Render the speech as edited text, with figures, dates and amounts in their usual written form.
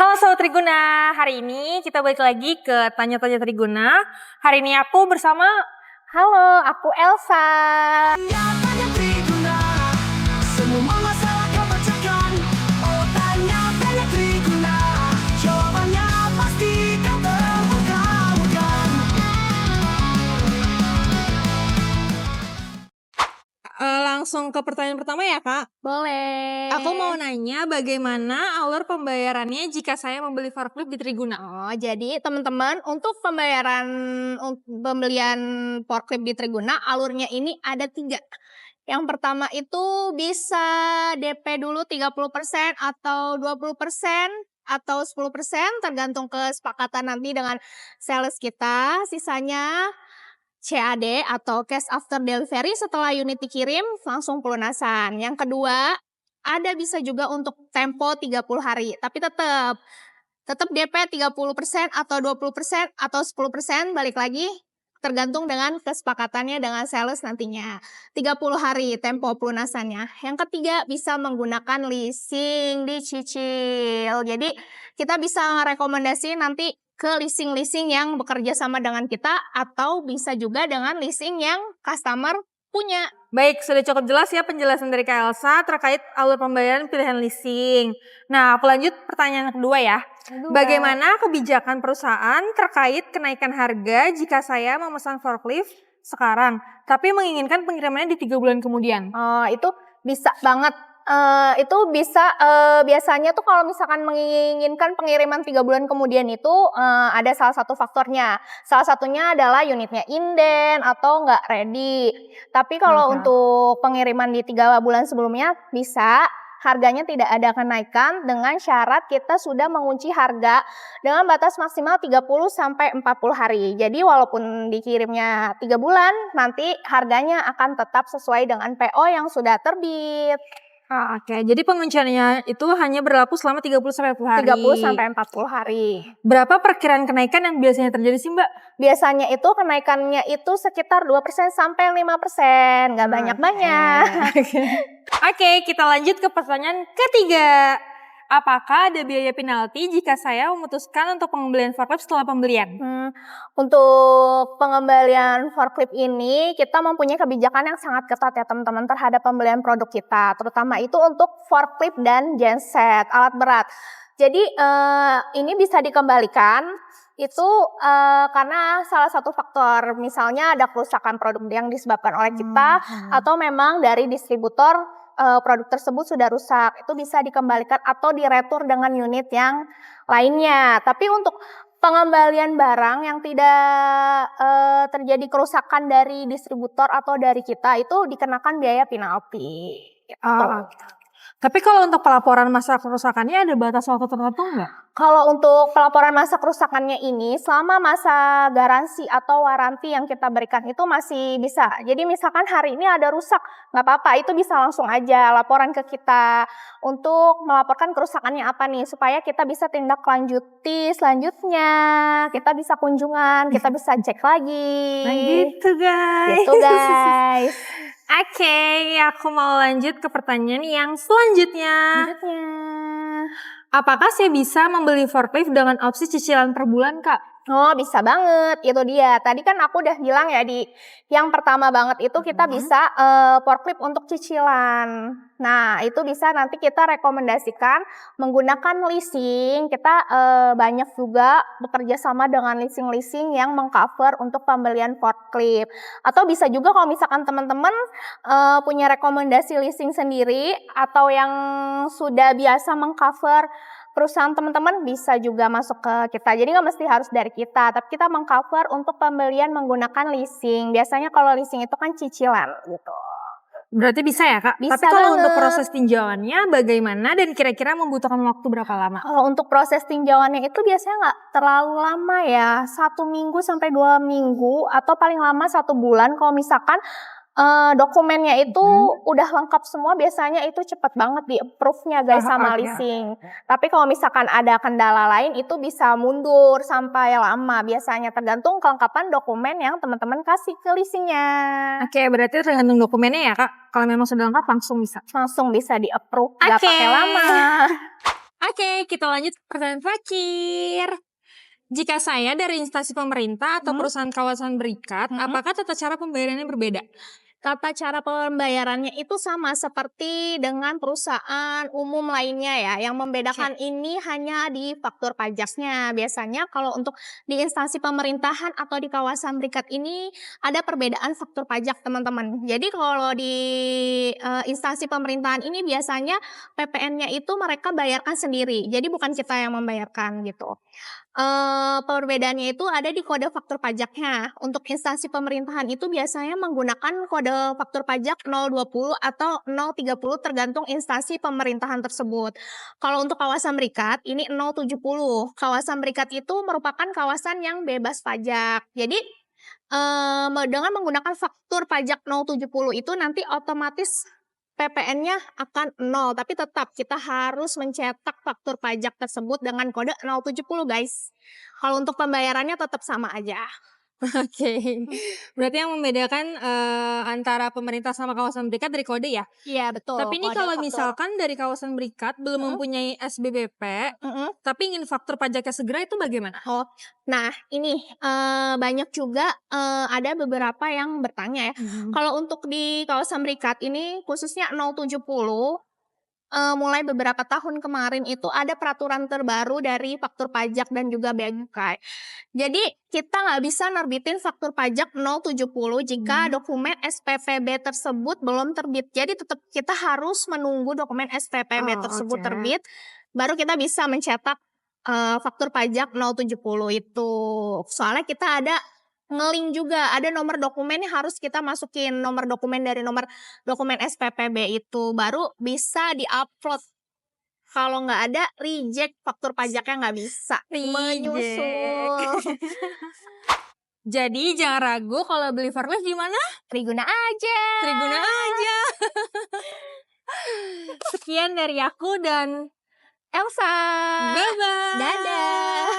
Halo Sobat Triguna, hari ini kita balik lagi ke Tanya-Tanya Triguna. Hari ini aku bersama, Halo, aku Elsa. Tanya Triguna, semua masalah kau bacakan. Oh tanya Triguna, jawabannya pasti kau temukan. Langsung ke pertanyaan pertama ya Kak. Boleh. Aku mau nanya bagaimana alur pembayarannya jika saya membeli forklift di Triguna. Oh, jadi teman-teman untuk pembelian forklift di Triguna alurnya ini ada 3. Yang pertama itu bisa DP dulu 30% atau 20% atau 10% tergantung kesepakatan nanti dengan sales kita. Sisanya CAD atau cash after delivery setelah unit dikirim langsung pelunasan. Yang kedua, ada bisa juga untuk tempo 30 hari, tapi tetap DP 30% atau 20% atau 10% balik lagi tergantung dengan kesepakatannya dengan sales nantinya. 30 hari tempo pelunasannya. Yang ketiga bisa menggunakan leasing dicicil. Jadi kita bisa rekomendasi nanti ke leasing-leasing yang bekerja sama dengan kita atau bisa juga dengan leasing yang customer punya. Baik, sudah cukup jelas ya penjelasan dari Kak Elsa terkait alur pembayaran pilihan leasing. Nah, aku lanjut pertanyaan kedua ya. Bagaimana kebijakan perusahaan terkait kenaikan harga jika saya memesan forklift sekarang, tapi menginginkan pengirimannya di 3 bulan kemudian? Itu bisa banget. Itu bisa biasanya tuh kalau misalkan menginginkan pengiriman 3 bulan kemudian itu ada salah satu faktornya. Salah satunya adalah unitnya inden atau nggak ready. Tapi kalau untuk pengiriman di 3 bulan sebelumnya bisa. Harganya tidak ada kenaikan dengan syarat kita sudah mengunci harga dengan batas maksimal 30-40 hari. Jadi walaupun dikirimnya 3 bulan, nanti harganya akan tetap sesuai dengan PO yang sudah terbit. Oke. Jadi pengunciannya itu hanya berlaku selama 30-40 hari. 30-40 hari. Berapa perkiraan kenaikan yang biasanya terjadi sih Mbak? Biasanya itu kenaikannya itu sekitar 2% sampai 5%. Nggak banyak-banyak. Oke, kita lanjut ke pertanyaan ketiga. Apakah ada biaya penalti jika saya memutuskan untuk pengembalian forklift setelah pembelian? Untuk pengembalian forklift ini kita mempunyai kebijakan yang sangat ketat ya teman-teman terhadap pembelian produk kita. Terutama itu untuk forklift dan genset, alat berat. Jadi ini bisa dikembalikan itu karena salah satu faktor, misalnya ada kerusakan produk yang disebabkan oleh kita atau memang dari distributor produk tersebut sudah rusak, itu bisa dikembalikan atau diretur dengan unit yang lainnya. Tapi untuk pengembalian barang yang tidak terjadi kerusakan dari distributor atau dari kita itu dikenakan biaya penalti. Tapi kalau untuk pelaporan masa kerusakannya ada batas waktu tertentu nggak? Kalau untuk pelaporan masa kerusakannya ini selama masa garansi atau waranti yang kita berikan itu masih bisa. Jadi misalkan hari ini ada rusak, nggak apa-apa, itu bisa langsung aja laporan ke kita untuk melaporkan kerusakannya apa nih supaya kita bisa tindak lanjuti selanjutnya. Kita bisa kunjungan, kita bisa cek lagi. Nah gitu guys. Gitu guys. Oke, aku mau lanjut ke pertanyaan yang selanjutnya. Apakah saya bisa membeli forklift dengan opsi cicilan per bulan, Kak? Oh, bisa banget. Itu dia. Tadi kan aku udah bilang ya di yang pertama banget itu kita bisa forklift untuk cicilan. Nah, itu bisa nanti kita rekomendasikan menggunakan leasing. Kita banyak juga bekerja sama dengan leasing-leasing yang mengcover untuk pembelian forklift. Atau bisa juga kalau misalkan teman-teman punya rekomendasi leasing sendiri atau yang sudah biasa mengcover perusahaan teman-teman bisa juga masuk ke kita. Jadi nggak mesti harus dari kita, tapi kita mengcover untuk pembelian menggunakan leasing. Biasanya kalau leasing itu kan cicilan gitu. Berarti bisa ya Kak? Bisa tapi kalau banget. untuk proses tinjauannya bagaimana dan kira-kira membutuhkan waktu berapa lama? Kalau untuk proses tinjauannya itu biasanya nggak terlalu lama ya, 1 minggu sampai 2 minggu atau paling lama 1 bulan. Kalau misalkan dokumennya itu udah lengkap semua, biasanya itu cepat banget di approve-nya guys sama leasing. Tapi kalau misalkan ada kendala lain itu bisa mundur sampai lama biasanya, tergantung kelengkapan dokumen yang teman-teman kasih ke leasingnya. Oke, berarti tergantung dokumennya ya Kak? Kalau memang sudah lengkap langsung bisa? Langsung bisa di approve, nggak pakai lama. Oke, kita lanjut ke pertanyaan terakhir. Jika saya dari instansi pemerintah atau perusahaan kawasan berikat, apakah tata cara pembayarannya berbeda? Tata cara pembayarannya itu sama seperti dengan perusahaan umum lainnya ya. Yang membedakan ini hanya di faktur pajaknya. Biasanya kalau untuk di instansi pemerintahan atau di kawasan berikat ini ada perbedaan faktur pajak, teman-teman. Jadi kalau di instansi pemerintahan ini biasanya PPN-nya itu mereka bayarkan sendiri. Jadi bukan kita yang membayarkan gitu. Perbedaannya itu ada di kode faktur pajaknya. Untuk instansi pemerintahan itu biasanya menggunakan kode faktur pajak 020 atau 030 tergantung instansi pemerintahan tersebut. Kalau untuk kawasan berikat ini 070. Kawasan berikat itu merupakan kawasan yang bebas pajak. Jadi dengan menggunakan faktur pajak 070 itu nanti otomatis PPN-nya akan 0, tapi tetap kita harus mencetak faktur pajak tersebut dengan kode 070 guys. Kalau untuk pembayarannya tetap sama aja. Oke, berarti yang membedakan antara pemerintah sama kawasan berikat dari kode ya? Iya betul. Tapi ini kode kalau faktur. misalkan dari kawasan berikat belum mempunyai SBBP, tapi ingin faktur pajaknya segera itu bagaimana? Oh, nah ini banyak juga ada beberapa yang bertanya ya. Kalau untuk di kawasan berikat ini khususnya 070 mulai beberapa tahun kemarin itu ada peraturan terbaru dari faktur pajak dan juga bea cukai. Jadi kita nggak bisa nerbitin faktur pajak 070 jika dokumen SPPB tersebut belum terbit. Jadi tetap kita harus menunggu dokumen SPPB tersebut terbit, baru kita bisa mencetak faktur pajak 070 itu. Soalnya kita ada nge-link juga, ada nomor dokumen yang harus kita masukin, nomor dokumen dari nomor dokumen SPPB itu, baru bisa di-upload. Kalau nggak ada, reject faktur pajaknya nggak bisa menyusul. Jadi jangan ragu kalau beli forklift gimana? Triguna aja. Triguna aja. Sekian dari aku dan Elsa. bye-bye. Dadah.